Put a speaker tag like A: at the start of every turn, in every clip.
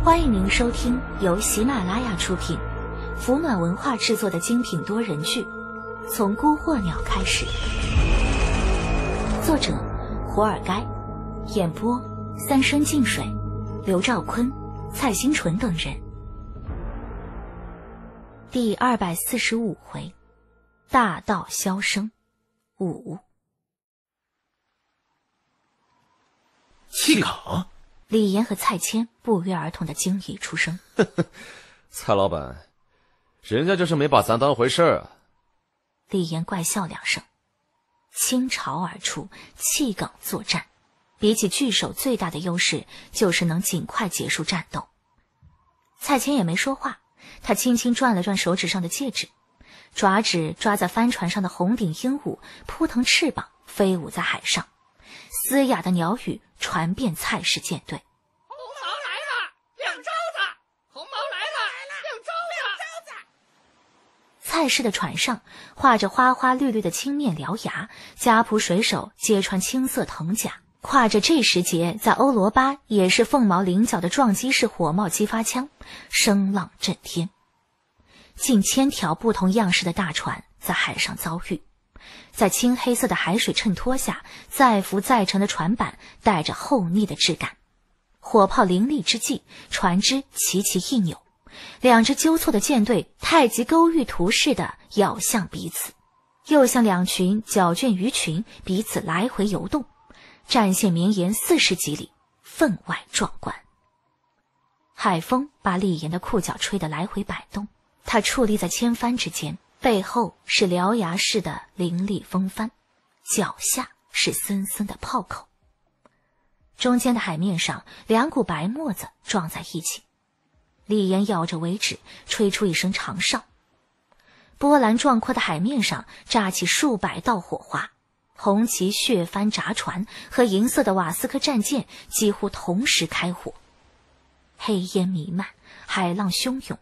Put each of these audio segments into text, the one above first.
A: 欢迎您收听由喜马拉雅出品、福暖文化制作的精品多人剧《从孤惑鸟开始》，作者胡尔该，演播三生净水、刘兆坤、蔡新纯等人。第245回，大道消声5。
B: 气岗，
A: 李岩和蔡谦不约而同的惊疑出声。
B: 蔡老板，人家就是没把咱当回事儿啊。
A: 李岩怪笑2声，倾巢而出，气岗作战。比起巨手最大的优势就是能尽快结束战斗。蔡谦也没说话，他轻轻转了转手指上的戒指，爪指抓在帆船上的红顶鹦鹉扑腾翅膀飞舞在海上，嘶哑的鸟语传遍蔡氏舰队。
C: 红毛来了，2招子！红毛来了，2招子！
A: 蔡氏的船上画着花花绿绿的青面獠牙，家仆水手皆穿青色藤甲，挎着这时节在欧罗巴也是凤毛麟角的撞击式火帽激发枪，声浪震天。近1000条不同样式的大船在海上遭遇，在青黑色的海水衬托下，载浮载沉的船板带着厚腻的质感。火炮凌厉之际，船只齐齐一扭，2支纠错的舰队太极勾玉图似的咬向彼此，又像2群绞圈鱼群彼此来回游动，战线绵延40几里，分外壮观。海风把李岩的裤脚吹得来回摆动，他矗立在千帆之间，背后是獠牙似的凌厉风帆，脚下是森森的炮口。中间的海面上2股白沫子撞在一起，李岩咬着尾指，吹出一声长哨。波澜壮阔的海面上炸起数百道火花，红旗血帆炸船和银色的瓦斯科战舰几乎同时开火，黑烟弥漫，海浪汹涌。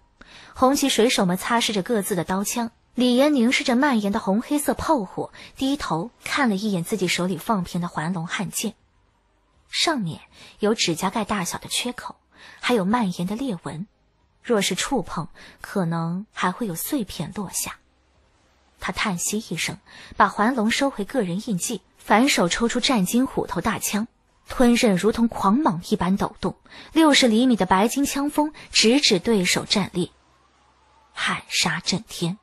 A: 红旗水手们擦拭着各自的刀枪，李岩凝视着蔓延的红黑色炮火，低头看了一眼自己手里放平的环龙汉剑，上面有指甲盖大小的缺口，还有蔓延的裂纹，若是触碰，可能还会有碎片落下。他叹息一声，把环龙收回个人印记，反手抽出战金虎头大枪，吞刃如同狂蟒一般抖动，60厘米的白金枪锋直指对手战列，喊杀震天。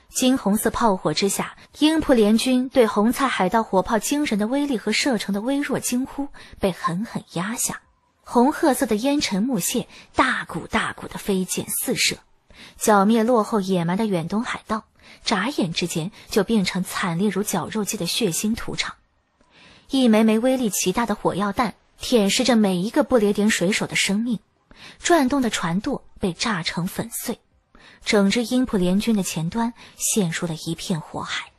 A: 金红色炮火之下，英普联军对红菜海盗火炮惊人的威力和射程的微弱惊呼被狠狠压下。红褐色的烟尘木屑大股大股的飞溅四射，剿灭落后野蛮的远东海盗，眨眼之间就变成惨烈如绞肉机的血腥屠场。一枚枚威力奇大的火药弹舔舐着每一个不列颠水手的生命，转动的船舵被炸成粉碎，整支英普联军的前端陷入了一片火海。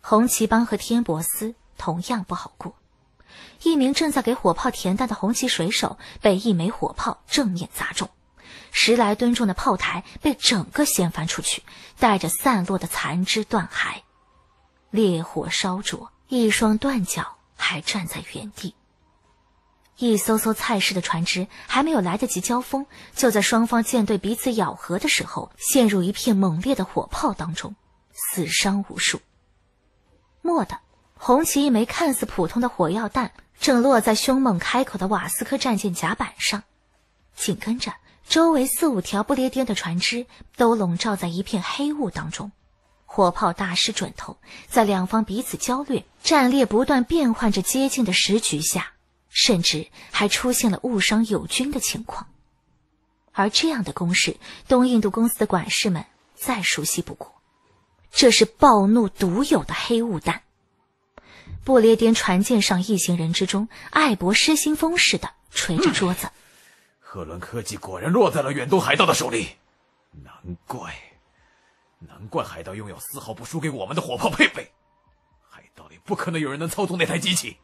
A: 红旗帮和天伯斯同样不好过，一名正在给火炮填弹的红旗水手被一枚火炮正面砸中，10来吨重的炮台被整个掀翻出去，带着散落的残肢断骸。烈火烧灼，一双断脚还站在原地。一艘艘蔡氏的船只还没有来得及交锋，就在双方舰队彼此咬合的时候，陷入一片猛烈的火炮当中，死伤无数。蓦地，红旗一枚看似普通的火药弹正落在凶猛开口的瓦斯科战舰甲板上，紧跟着周围4、5条不列颠的船只都笼罩在一片黑雾当中。火炮大失准头，在2方彼此交掠，战列不断变换着接近的时局下，甚至还出现了误伤友军的情况。而这样的攻势，东印度公司的管事们再熟悉不过，这是暴怒独有的黑雾弹。不列颠船舰上一行人之中，艾博失心疯似的捶着桌子。
D: 赫伦科技果然落在了远东海盗的手里，难怪海盗拥有丝毫不输给我们的火炮配备。海盗里不可能有人能操纵那台机器，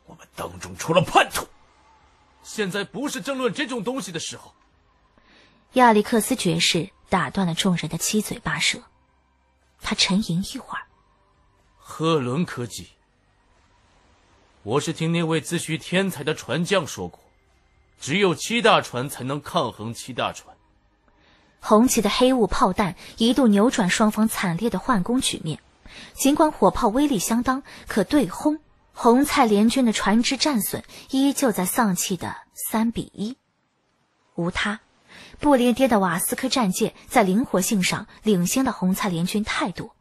D: 我们当中出了叛徒。
C: 现在不是争论这种东西的时候。
A: 亚历克斯爵士打断了众人的七嘴八舌，他沉吟一会儿。
C: 赫伦科技，我是听那位自诩天才的船匠说过，
E: 只有7大船才能抗衡7大船。
A: 红旗的黑雾炮弹一度扭转双方惨烈的换攻局面，尽管火炮威力相当，可对轰，红蔡联军的船只战损依旧在丧气的3-1。无他，不列颠的瓦斯科战舰在灵活性上领先了红蔡联军太多，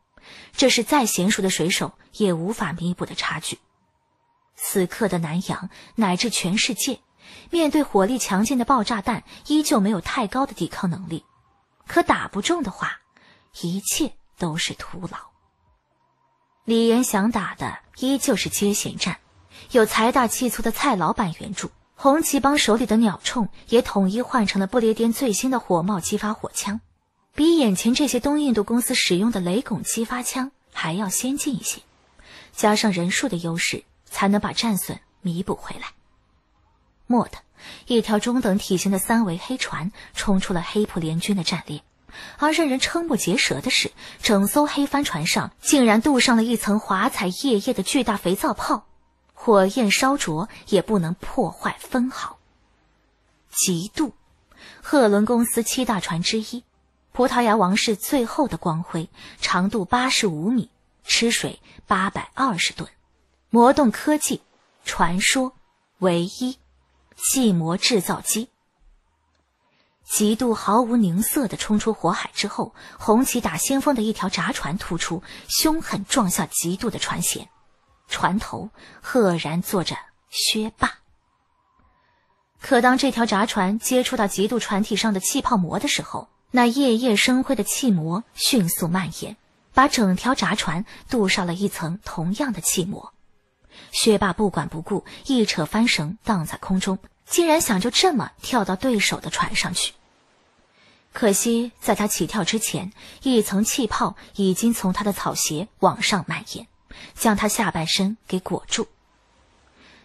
A: 这是再娴熟的水手也无法弥补的差距。此刻的南洋乃至全世界，面对火力强劲的爆炸弹依旧没有太高的抵抗能力，可打不中的话，一切都是徒劳。李岩想打的依旧是接舷战，有财大气粗的蔡老板援助，红旗帮手里的鸟铳也统一换成了不列颠最新的火帽激发火枪，比眼前这些东印度公司使用的雷拱激发枪还要先进一些，加上人数的优势，才能把战损弥补回来。蓦地，一条中等体型的3桅黑船冲出了黑普联军的战列，而让人瞠目结舌的是，整艘黑帆船上竟然镀上了一层华彩夜夜的巨大肥皂泡，火焰烧灼也不能破坏分毫。极度，赫伦公司7大船之一，葡萄牙王室最后的光辉，长度85米，吃水820吨。魔动科技，传说唯一气膜制造机。极度毫无凝色地冲出火海之后，红旗打先锋的一条闸船突出，凶狠撞向极度的船舷，船头赫然坐着薛霸。可当这条闸船接触到极度船体上的气泡膜的时候，那夜夜生辉的气膜迅速蔓延，把整条闸船镀上了一层同样的气膜。薛霸不管不顾，一扯帆绳荡在空中，竟然想就这么跳到对手的船上去。可惜在他起跳之前，一层气泡已经从他的草鞋往上蔓延，将他下半身给裹住。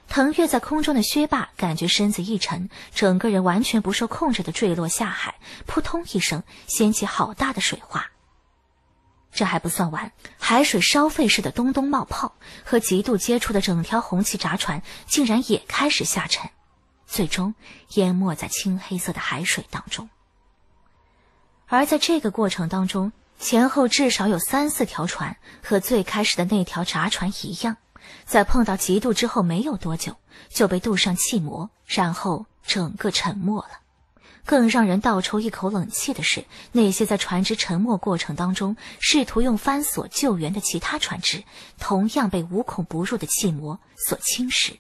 A: 腾跃在空中的薛霸感觉身子一沉，整个人完全不受控制地坠落下海，扑通一声掀起好大的水花。这还不算完，海水烧沸似的咚咚冒泡，和极度接触的整条红旗闸船竟然也开始下沉，最终淹没在青黑色的海水当中。而在这个过程当中，前后至少有3-4条船和最开始的那条闸船一样，在碰到极度之后没有多久就被镀上气膜，然后整个沉没了。更让人倒抽一口冷气的是，那些在船只沉没过程当中试图用帆索救援的其他船只，同样被无孔不入的气膜所侵蚀，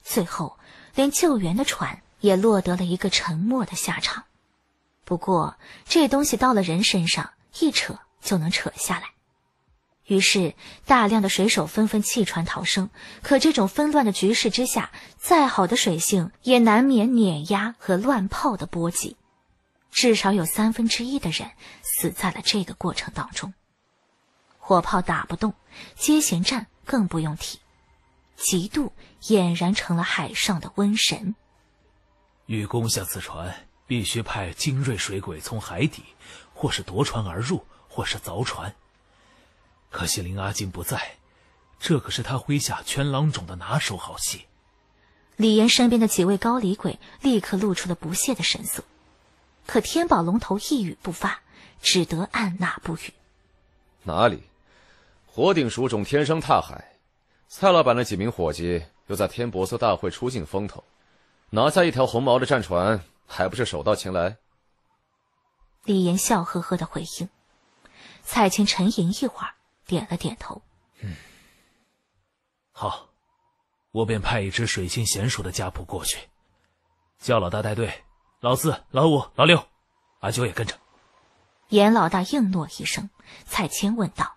A: 最后连救援的船也落得了一个沉没的下场。不过这东西到了人身上，一扯就能扯下来。于是大量的水手纷纷弃船逃生，可这种纷乱的局势之下，再好的水性也难免碾压和乱炮的波及，至少有1/3的人死在了这个过程当中。火炮打不动，接舷战更不用提，极度俨然成了海上的瘟神。
D: 欲攻下此船，必须派精锐水鬼从海底，或是夺船而入，或是凿船。可惜林阿金不在，这可是他麾下全郎种的拿手好戏。
A: 李岩身边的几位高礼鬼立刻露出了不屑的神色，可天宝龙头一语不发，只得按捺不语。
B: 哪里，火鼎属种天生踏海，蔡老板的几名伙计又在天博色大会出尽风头，拿下一条红毛的战船，还不是手到擒来？
A: 李岩笑呵呵的回应。蔡牵沉吟一会儿，点了点头。
D: 好，我便派一支水性娴熟的家仆过去，叫老大带队，老四、老五、老六，阿九也跟着。
A: 严老大应诺一声，蔡牵问道：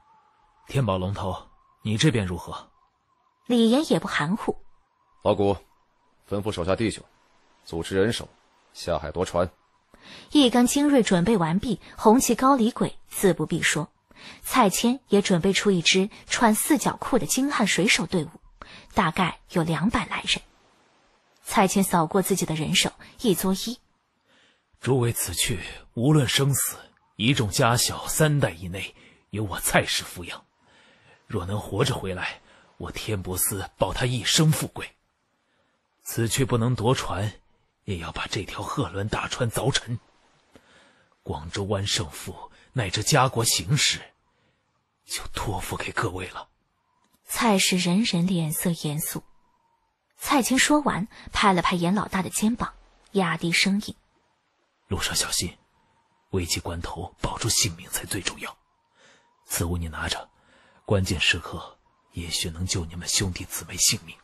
D: 天宝龙头，你这边如何？
A: 李岩也不含糊。
B: 老谷，吩咐手下弟兄组织人手下海夺船。
A: 一杆精锐准备完毕，红旗高礼鬼自不必说，蔡牵也准备出一支穿4角裤的精悍水手队伍，大概有200来人。蔡牵扫过自己的人手，一作揖：
D: 诸位此去，无论生死，一众家小3代以内，由我蔡氏抚养。若能活着回来，我天博司保他一生富贵。此去不能夺船，也要把这条鹤峦大船凿沉。广州湾胜负乃至家国形势，就托付给各位了。
A: 蔡氏人人脸色严肃。蔡青说完，拍了拍严老大的肩膀，压低声音：
D: 路上小心，危急关头保住性命才最重要。此物你拿着，关键时刻也许能救你们兄弟姊妹性命。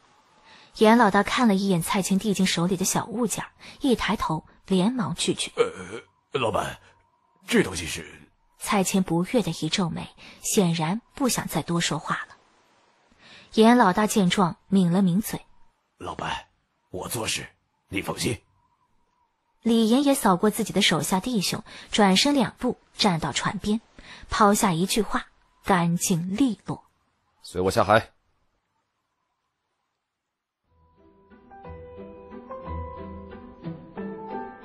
A: 严老大看了一眼蔡青递进手里的小物件，一抬头连忙拒绝：
F: 老板，这东西是……
A: 蔡青不悦的一皱眉，显然不想再多说话了。严老大见状抿了抿嘴：
F: 老板，我做事你放心。
A: 李岩也扫过自己的手下弟兄，转身2步站到船边，抛下一句话，干净利落：
B: 随我下海。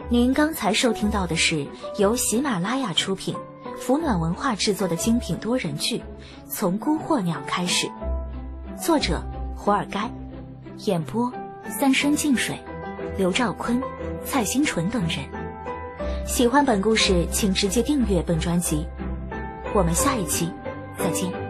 A: 您刚才收听到的是由喜马拉雅出品，福暖文化制作的精品多人剧《从孤惑鸟开始》，作者胡尔该，演播三生净水、刘兆坤、蔡新纯等人。喜欢本故事，请直接订阅本专辑。我们下一期再见。